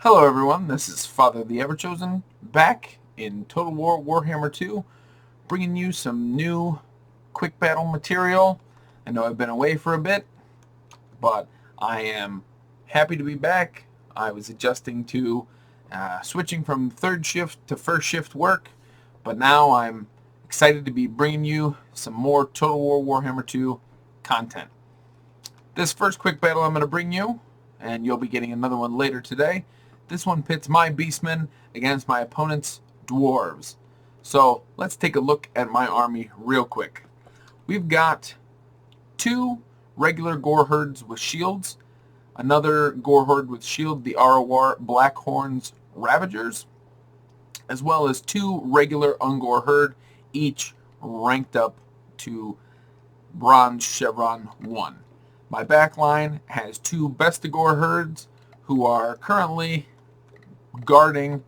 Hello everyone, this is Father the Everchosen, back in Total War Warhammer 2, bringing you some new quick battle material. I know I've been away for a bit, but I am happy to be back. I was adjusting to switching from third shift to first shift work, but now I'm excited to be bringing you some more Total War Warhammer 2 content. This first quick battle I'm going to bring you, and you'll be getting another one later today. This one pits my Beastmen against my opponent's dwarves. So let's take a look at my army real quick. We've got two regular gore herds with shields, another gore horde with shield, the Arawar Blackhorns Ravagers, as well as two regular ungor herd, each ranked up to Bronze Chevron 1. My back line has two Bestigor herds who are currently guarding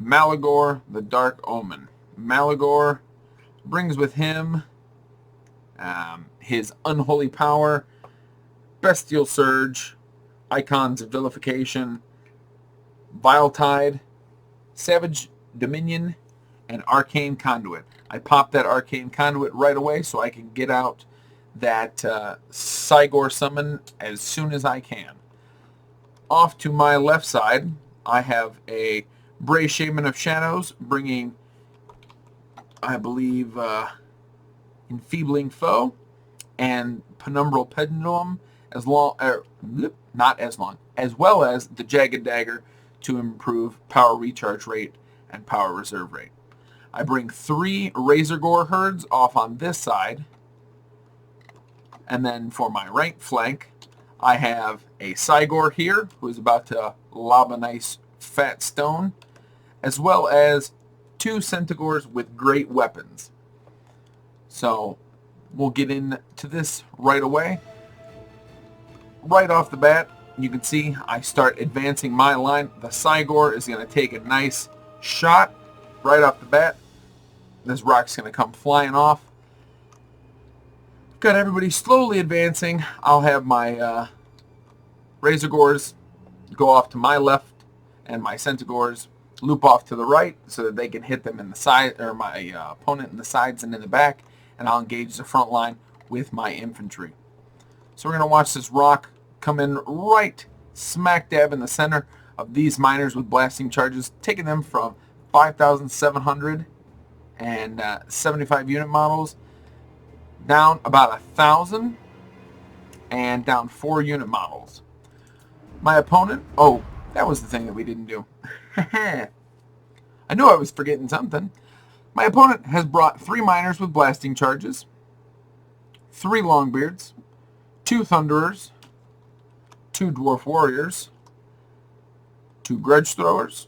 Malagor the Dark Omen. Malagor brings with him his unholy power, bestial surge, icons of vilification, vile tide, savage dominion, and arcane conduit. I pop that arcane conduit right away so I can get out that Sigor summon as soon as I can. Off to my left side, I have a Bray Shaman of Shadows bringing, I believe, Enfeebling Foe and Penumbral Pendulum, as well as the Jagged Dagger to improve power recharge rate and power reserve rate. I bring three Razor Gore herds off on this side, and then for my right flank, I have a Sigor here who is about to lob a nice fat stone, as well as two Centigors with great weapons. So we'll get into this right away. Right off the bat, you can see I start advancing my line. The Sigor is going to take a nice shot right off the bat. This rock's going to come flying off. Got everybody slowly advancing. I'll have my Razor Gores go off to my left and my Centigors loop off to the right so that they can hit them in the side, or my opponent in the sides and in the back, and I'll engage the front line with my infantry. So we're going to watch this rock come in right smack dab in the center of these miners with blasting charges, taking them from 5,775 unit models down about 1,000 and down 4 unit models. My opponent, oh, that was the thing that we didn't do. I knew I was forgetting something. My opponent has brought 3 miners with blasting charges, 3 longbeards, 2 thunderers, 2 dwarf warriors, 2 grudge throwers,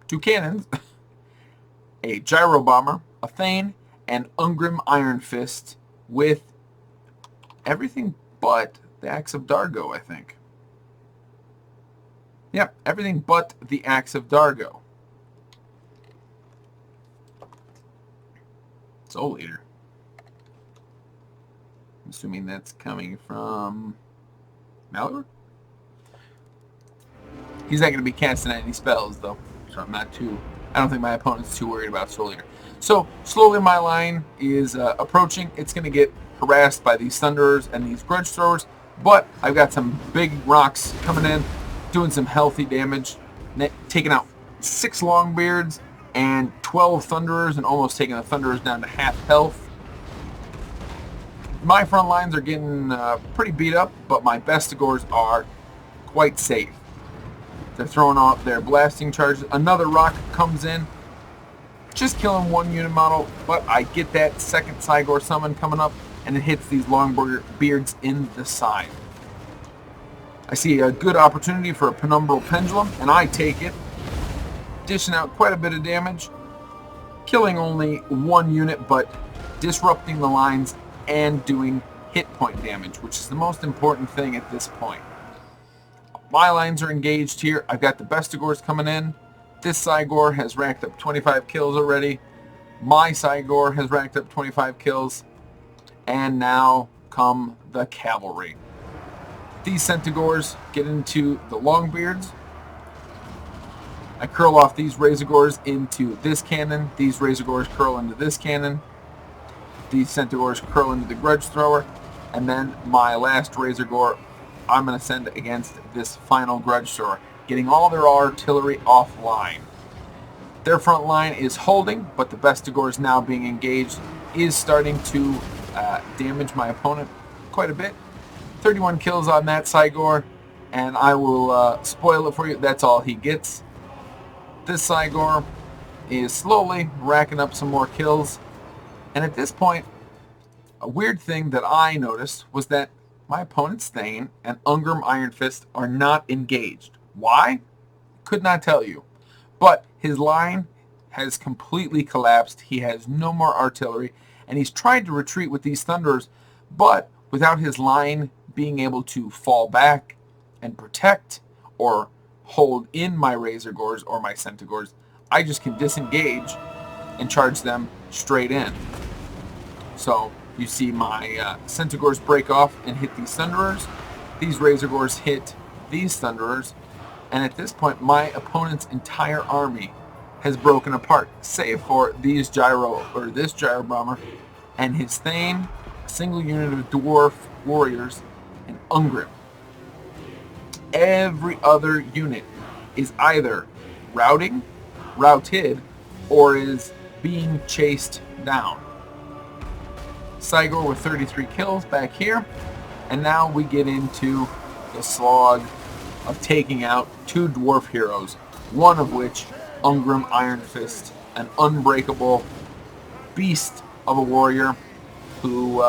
2 cannons, a gyro bomber, a thane, and Ungrim Ironfist with everything but the Axe of Dargo, I think. Yep, everything but the Axe of Dargo. Soul Eater. I'm assuming that's coming from Malagor? He's not going to be casting any spells, though, so I don't think my opponent's too worried about Soul Eater. So, slowly my line is approaching. It's going to get harassed by these Thunderers and these Grudge Throwers, but I've got some big rocks coming in, doing some healthy damage, taking out 6 Longbeards and 12 Thunderers, and almost taking the Thunderers down to half health. My front lines are getting pretty beat up, but my Bestigors are quite safe. They're throwing off their blasting charges. Another rock comes in, just killing 1 unit model, but I get that second Sigor summon coming up, and it hits these Longbeards in the side. I see a good opportunity for a Penumbral Pendulum, and I take it, dishing out quite a bit of damage, killing only 1 unit, but disrupting the lines and doing hit point damage, which is the most important thing at this point. My lines are engaged here. I've got the Bestigors coming in. This Sigor has racked up 25 kills already. My Sigor has racked up 25 kills. And now come the cavalry. These Centigors get into the Longbeards. I curl off these Razor Gores into this cannon. These Razor Gores curl into this cannon. These Centaurs curl into the Grudge Thrower. And then my last Razor Gore, I'm going to send against this final Grudge Thrower, getting all their artillery offline. Their front line is holding, but the Bestigors now being engaged is starting to damage my opponent quite a bit. 31 kills on that Cygor, and I will spoil it for you. That's all he gets. This Cygor is slowly racking up some more kills, and at this point, a weird thing that I noticed was that my opponent's Thane and Ungrim Ironfist are not engaged. Why? Could not tell you. But his line has completely collapsed. He has no more artillery, and he's tried to retreat with these Thunderers, but without his line being able to fall back and protect or hold in my Razor Gores or my Centaurs, I just can disengage and charge them straight in. So you see my Centaurs break off and hit these Thunderers. These Razor Gores hit these Thunderers. And at this point, my opponent's entire army has broken apart, save for this Gyro Bomber and his Thane, a single unit of Dwarf Warriors, and Ungrim. Every other unit is either routed, or is being chased down. Cygor with 33 kills back here, and now we get into the slog of taking out two dwarf heroes, one of which, Ungrim Ironfist, an unbreakable beast of a warrior who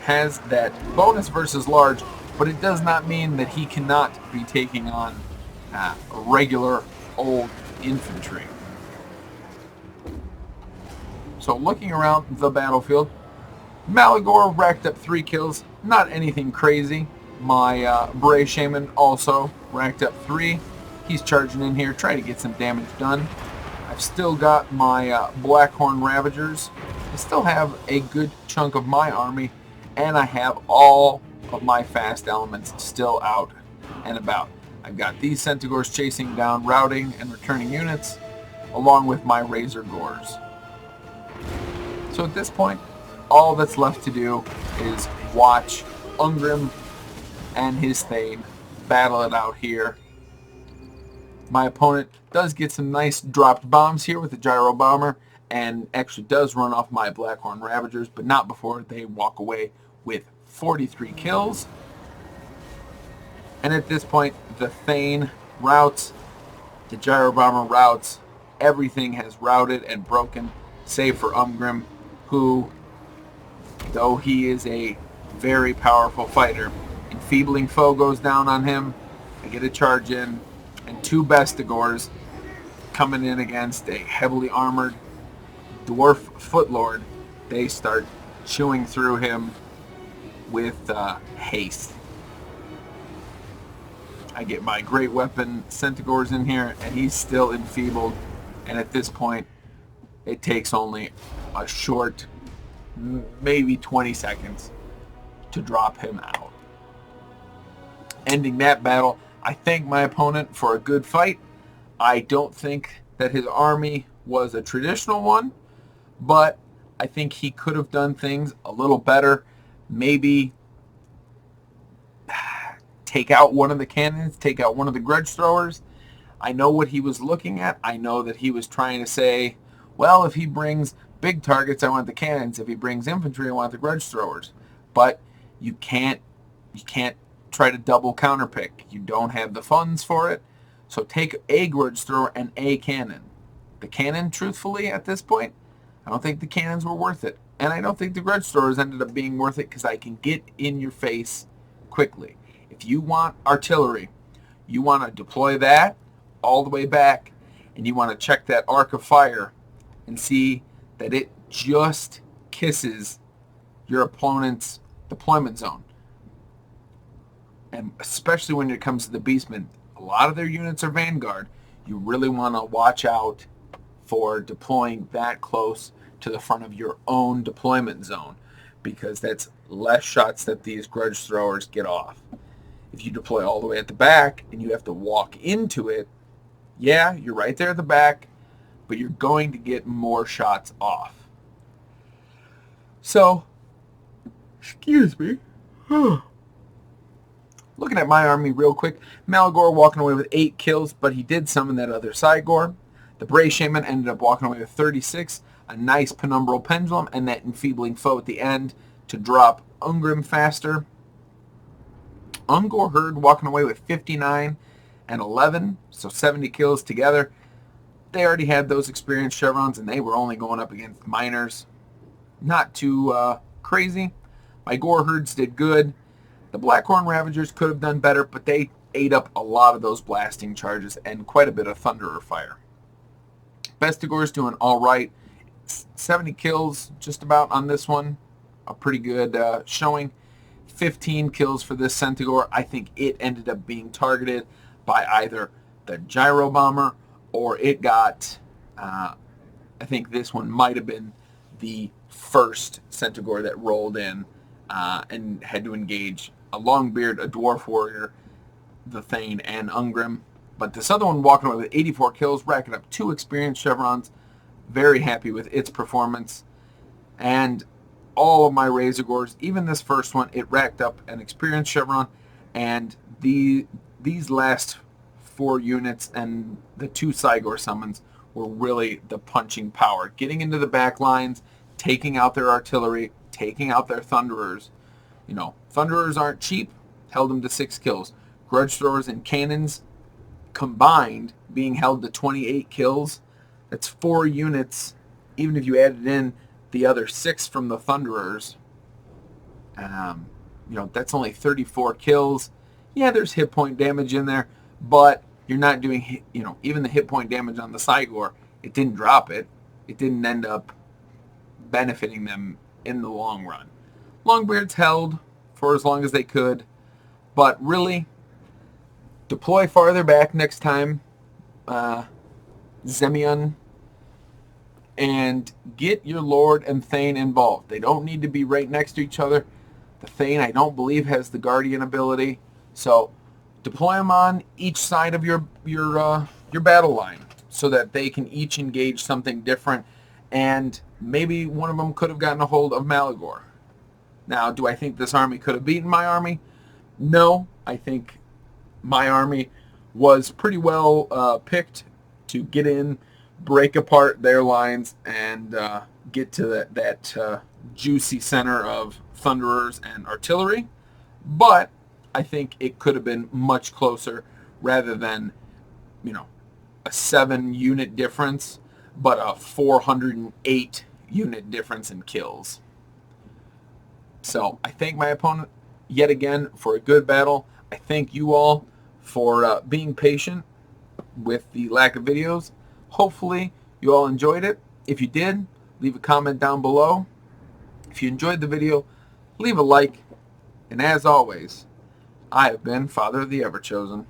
has that bonus versus large, but it does not mean that he cannot be taking on regular old infantry. So looking around the battlefield, Malagor racked up 3 kills, not anything crazy. My Bray Shaman also racked up 3. He's charging in here, trying to get some damage done. I've still got my Blackhorn Ravagers. I still have a good chunk of my army, and I have all of my fast elements still out and about. I've got these Centaurs chasing down routing and returning units, along with my Razor Gores. So at this point, all that's left to do is watch Ungrim and his Thane battle it out here. My opponent does get some nice dropped bombs here with the Gyro Bomber, and actually does run off my Blackhorn Ravagers, but not before they walk away with 43 kills. And at this point, the Thane routes, the Gyro Bomber routes, everything has routed and broken, save for Ungrim, who, though he is a very powerful fighter, Enfeebling Foe goes down on him. I get a charge in, and 2 Bestigors coming in against a heavily armored Dwarf Footlord. They start chewing through him with haste. I get my Great Weapon Centaurs in here, and he's still enfeebled. And at this point, it takes only a short, maybe 20 seconds to drop him out. Ending that battle, I thank my opponent for a good fight. I don't think that his army was a traditional one, but I think he could have done things a little better. Maybe take out one of the cannons, take out one of the Grudge Throwers. I know what he was looking at. I know that he was trying to say, well, if he brings big targets, I want the cannons. If he brings infantry, I want the Grudge Throwers. But you can't try to double counterpick. You don't have the funds for it. So take a Grudge Thrower and a cannon. The cannon, truthfully, at this point, I don't think the cannons were worth it. And I don't think the Grudge Throwers ended up being worth it, because I can get in your face quickly. If you want artillery, you want to deploy that all the way back, and you want to check that arc of fire and see that it just kisses your opponent's deployment zone. And especially when it comes to the Beastmen, a lot of their units are Vanguard. You really want to watch out for deploying that close to the front of your own deployment zone, because that's less shots that these Grudge Throwers get off. If you deploy all the way at the back and you have to walk into it, Yeah, you're right there at the back, but you're going to get more shots off. So, excuse me. Looking at my army real quick, Malagor walking away with 8 kills, but he did summon that other Cygor. The Bray Shaman ended up walking away with 36, a nice Penumbral Pendulum, and that Enfeebling Foe at the end to drop Ungrim faster. Ungor Herd walking away with 59 and 11, so 70 kills together. They already had those experienced chevrons, and they were only going up against minors. Not too crazy. My Gore Herds did good. The Blackhorn Ravagers could have done better, but they ate up a lot of those blasting charges and quite a bit of Thunderer fire. Bestigor's doing all right. 70 kills just about on this one. A pretty good showing. 15 kills for this Centaur. I think it ended up being targeted by either the Gyro Bomber or it got, I think this one might have been the first Centaur that rolled in and had to engage a Longbeard, a Dwarf Warrior, the Thane, and Ungrim. But this other one walking away with 84 kills, racking up 2 experienced chevrons. Very happy with its performance. And all of my Razorgors, even this first one, it racked up an experienced chevron. And these last 4 units and the 2 Cygor summons were really the punching power. Getting into the back lines, taking out their artillery, taking out their Thunderers. You know, Thunderers aren't cheap. Held them to 6 kills. Grudge Throwers and Cannons combined being held to 28 kills. That's 4 units, even if you added in the other 6 from the Thunderers. You know, that's only 34 kills. Yeah, there's hit point damage in there, but you're not doing, you know, even the hit point damage on the Cygor, it didn't drop it. It didn't end up benefiting them in the long run. Longbeards held for as long as they could, but really, deploy farther back next time, Zemion, and get your Lord and Thane involved. They don't need to be right next to each other. The Thane, I don't believe, has the Guardian ability, so deploy them on each side of your battle line so that they can each engage something different, and maybe one of them could have gotten a hold of Malagor. Now, do I think this army could have beaten my army? No, I think my army was pretty well picked to get in, break apart their lines, and get to that juicy center of Thunderers and artillery. But I think it could have been much closer rather than, you know, a 7-unit difference, but a 408-unit difference in kills. So I thank my opponent yet again for a good battle. I thank you all for being patient with the lack of videos. Hopefully you all enjoyed it. If you did, leave a comment down below. If you enjoyed the video, leave a like. And as always, I have been Father of the Everchosen.